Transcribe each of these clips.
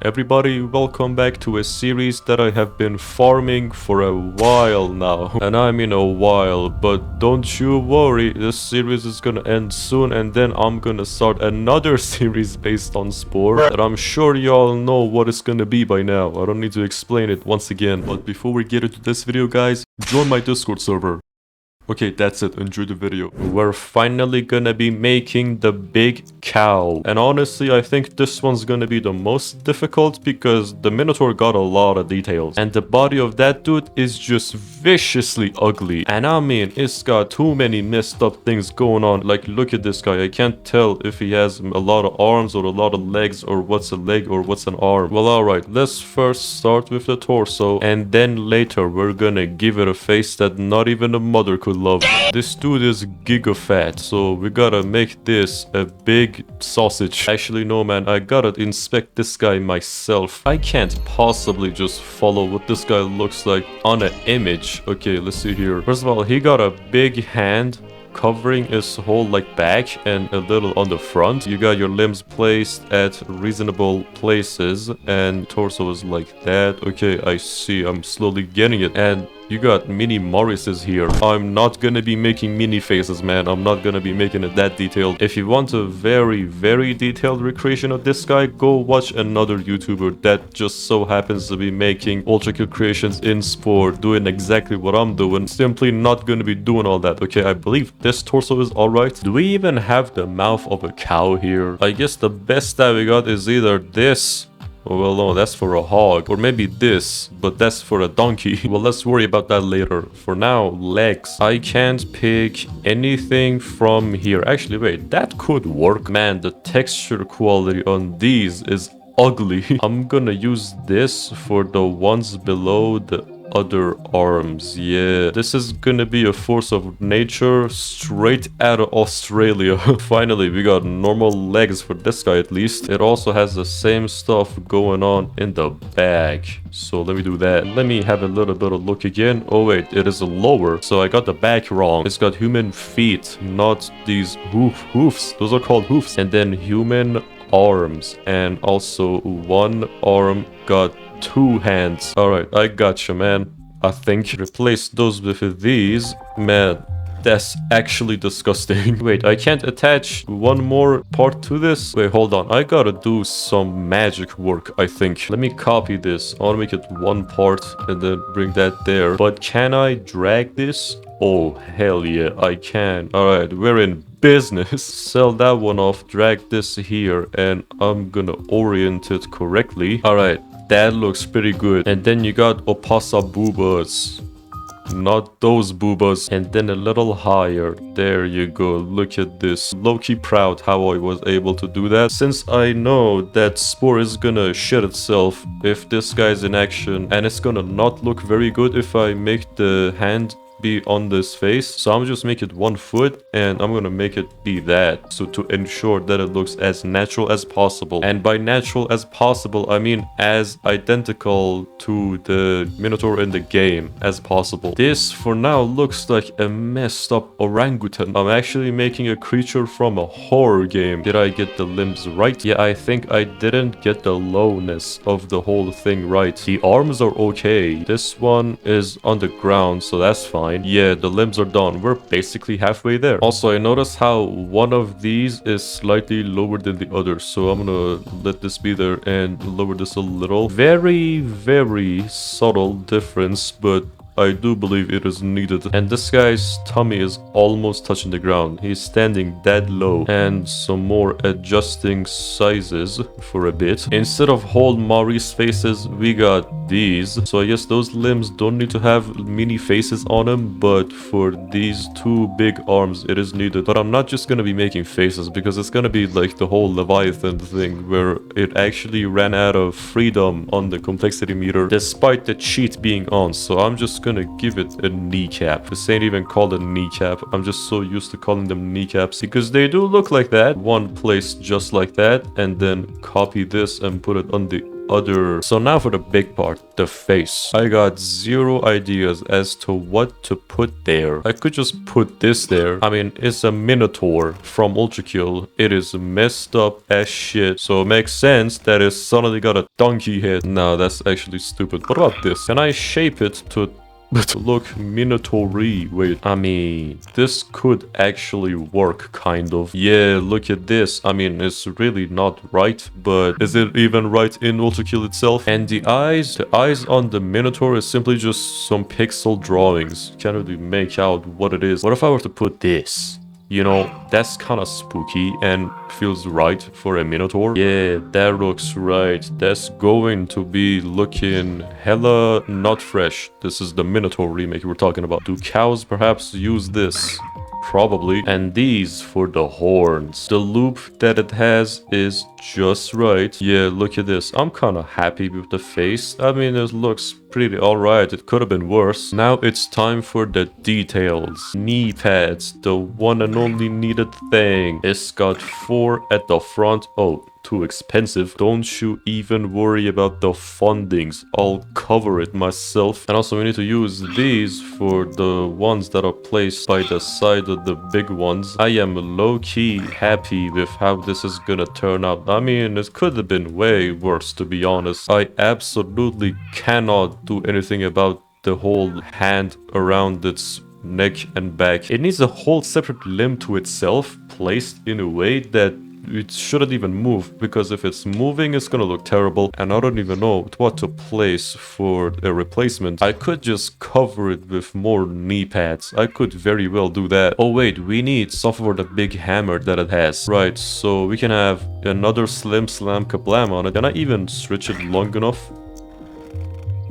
Everybody, welcome back to a series that I have been farming for a while now. And I mean a while, but don't you worry, this series is gonna end soon and then I'm gonna start another series based on Spore that I'm sure y'all know what it's gonna be by now. I don't need to explain it once again. But before we get into this video, guys, join my Discord server. Okay, that's it. Enjoy the video. We're finally gonna be making the big cow. And honestly, I think this one's gonna be the most difficult because the Minotaur got a lot of details. And the body of that dude is just viciously ugly. And I mean, it's got too many messed up things going on. Like, look at this guy. I can't tell if he has a lot of arms or a lot of legs or what's a leg or what's an arm. Well, alright. Let's first start with the torso. And then later, we're gonna give it a face that not even a mother could love. This dude is giga fat, so we gotta make this a big sausage. Actually, no man, I gotta inspect this guy myself. I can't possibly just follow what this guy looks like on an image. Okay, let's see here. First of all, he got a big hand covering his whole like back and a little on the front. You got your limbs placed at reasonable places and torso is like that. Okay, I see. I'm slowly getting it. And you got mini Morrises here. I'm not gonna be making mini faces, man. I'm not gonna be making it that detailed. If you want a very, very detailed recreation of this guy, go watch another YouTuber that just so happens to be making ULTRAKILL creations in Spore, doing exactly what I'm doing. Simply not gonna be doing all that. Okay, I believe this torso is alright. Do we even have the mouth of a cow here? I guess the best that we got is either this. Well, no, that's for a hog. Or maybe this, but that's for a donkey. Well, let's worry about that later. For now, legs. I can't pick anything from here. Actually, wait, that could work. Man, the texture quality on these is ugly. I'm gonna use this for the ones below the other arms. Yeah, this is gonna be a force of nature straight out of Australia. Finally, we got normal legs for this guy at least. It also has the same stuff going on in the back. So let me do that. Let me have a little bit of look again. Oh wait, it is a lower. So I got the back wrong. It's got human feet, not these hoofs. Those are called hoofs. And then human arms. And also one arm got 2 hands. Alright, I gotcha, man. I think replace those with these. Man, that's actually disgusting. Wait, I can't attach one more part to this? Wait, hold on. I gotta do some magic work, I think. Let me copy this. I wanna make it one part and then bring that there. But can I drag this? Oh, hell yeah, I can. Alright, we're in business. Sell that one off, drag this here, and I'm gonna orient it correctly. Alright, that looks pretty good. And then you got opasa boobas. Not those boobas. And then a little higher. There you go. Look at this. Low-key proud how I was able to do that. Since I know that Spore is gonna shit itself if this guy's in action. And it's gonna not look very good if I make the hand be on this face. So I'm just make it 1 foot and I'm gonna make it be that. So to ensure that it looks as natural as possible. And by natural as possible, I mean as identical to the Minotaur in the game as possible. This for now looks like a messed up orangutan. I'm actually making a creature from a horror game. Did I get the limbs right? Yeah, I think I didn't get the lowness of the whole thing right. The arms are okay. This one is on the ground, so that's fine. Yeah, the limbs are done. We're basically halfway there. Also, I noticed how one of these is slightly lower than the other. So I'm gonna let this be there and lower this a little. Very, very subtle difference, but I do believe it is needed. And this guy's tummy is almost touching the ground. He's standing dead low. And some more adjusting sizes for a bit. Instead of whole Maurice faces, we got these. So I guess those limbs don't need to have mini faces on them. But for these 2 big arms, it is needed. But I'm not just gonna be making faces because it's gonna be like the whole Leviathan thing where it actually ran out of freedom on the complexity meter despite the cheat being on. So I'm just gonna give it a kneecap. This ain't even called a kneecap. I'm just so used to calling them kneecaps because they do look like that. One place just like that, and then copy this and put it on the other. So now for the big part, the face. I got zero ideas as to what to put there. I could just put this there. I mean, it's a Minotaur from ULTRAKILL. It is messed up as shit. So it makes sense that it's suddenly got a donkey head. No, that's actually stupid. What about this? Can I shape it to look Minotaur-y? Wait, I mean, this could actually work, kind of. Yeah, look at this. I mean, it's really not right, but is it even right in ULTRAKILL itself? And the eyes on the Minotaur is simply just some pixel drawings. Can't really make out what it is. What if I were to put this? You know, that's kind of spooky and feels right for a Minotaur. Yeah, that looks right. That's going to be looking hella not fresh. This is the Minotaur remake we're talking about. Do cows perhaps use this? Probably. And these for the horns. The loop that it has is just right. Yeah, look at this. I'm kind of happy with the face. I mean, it looks pretty alright. It could have been worse. Now it's time for the details. Knee pads, the one and only needed thing. It's got 4 at the front. Oh, too expensive. Don't you even worry about the fundings. I'll cover it myself. And also we need to use these for the ones that are placed by the side of the big ones. I am low-key happy with how this is gonna turn out. I mean, it could have been way worse, to be honest. I absolutely cannot do anything about the whole hand around its neck and back. It needs a whole separate limb to itself, placed in a way that it shouldn't even move, because if it's moving, it's gonna look terrible, and I don't even know what to place for a replacement. I could just cover it with more knee pads. I could very well do that. Oh wait, we need something for the big hammer that it has. Right, so we can have another slim slam kablam on it. Can I even stretch it long enough?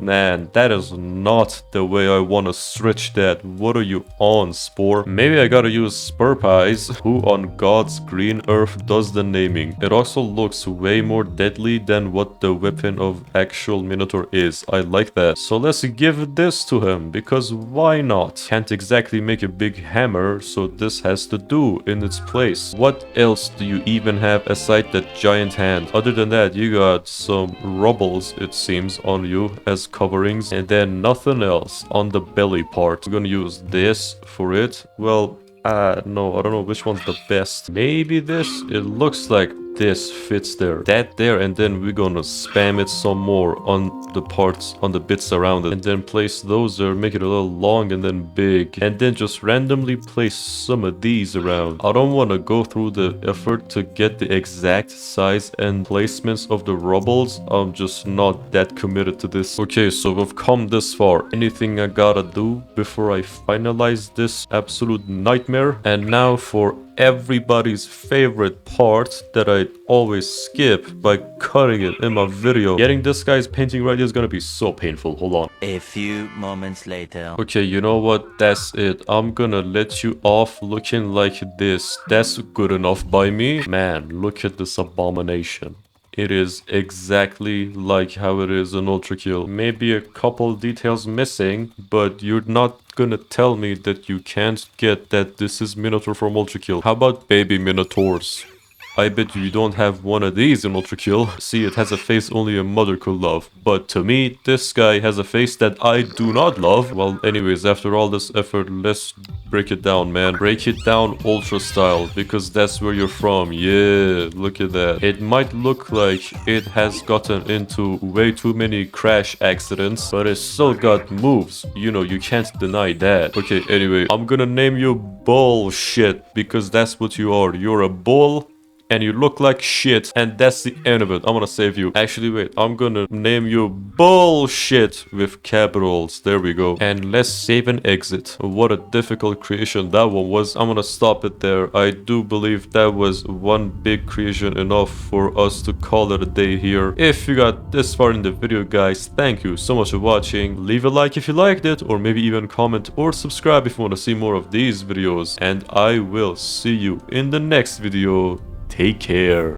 Man, that is not the way I want to stretch that. What are you on, Spore? Maybe I gotta use Spur Pies. Who on God's green earth does the naming? It also looks way more deadly than what the weapon of actual Minotaur is. I like that. So let's give this to him, because why not? Can't exactly make a big hammer, so this has to do in its place. What else do you even have aside that giant hand? Other than that, you got some rubbles, it seems, on you as coverings, and then nothing else on the belly part. We're gonna use this for it. Well, no, I don't know which one's the best. Maybe this? It looks like this fits there. That there, and then we're gonna spam it some more on the parts, on the bits around it. And then place those there, make it a little long and then big. And then just randomly place some of these around. I don't want to go through the effort to get the exact size and placements of the rubbles. I'm just not that committed to this. Okay, so we've come this far. Anything I gotta do before I finalize this absolute nightmare? And now for everybody's favorite part that I always skip by cutting it in my video. Getting this guy's painting right is gonna be so painful. Hold on. A few moments later. Okay, you know what? That's it. I'm gonna let you off looking like this. That's good enough by me. Man, look at this abomination. It is exactly like how it is in ULTRAKILL. Maybe a couple details missing, but you're not gonna tell me that you can't get that this is Minotaur from ULTRAKILL. How about baby Minotaurs? I bet you don't have one of these in ULTRAKILL. See, it has a face only a mother could love. But to me, this guy has a face that I do not love. Well, anyways, after all this effort, let's break it down, man. Break it down ultra style, because that's where you're from. Yeah, look at that. It might look like it has gotten into way too many crash accidents, but it's still got moves. You know, you can't deny that. Okay, anyway, I'm gonna name you Bullshit, because that's what you are. You're a bull. And you look like shit, and that's the end of it. I'm gonna save you. Actually, wait, I'm gonna name you Bullshit with capitals. There we go. And let's save and exit. What a difficult creation that one was. I'm gonna stop it there. I do believe that was one big creation enough for us to call it a day here. If you got this far in the video, guys, thank you so much for watching. Leave a like if you liked it, or maybe even comment or subscribe if you want to see more of these videos. And I will see you in the next video. Take care.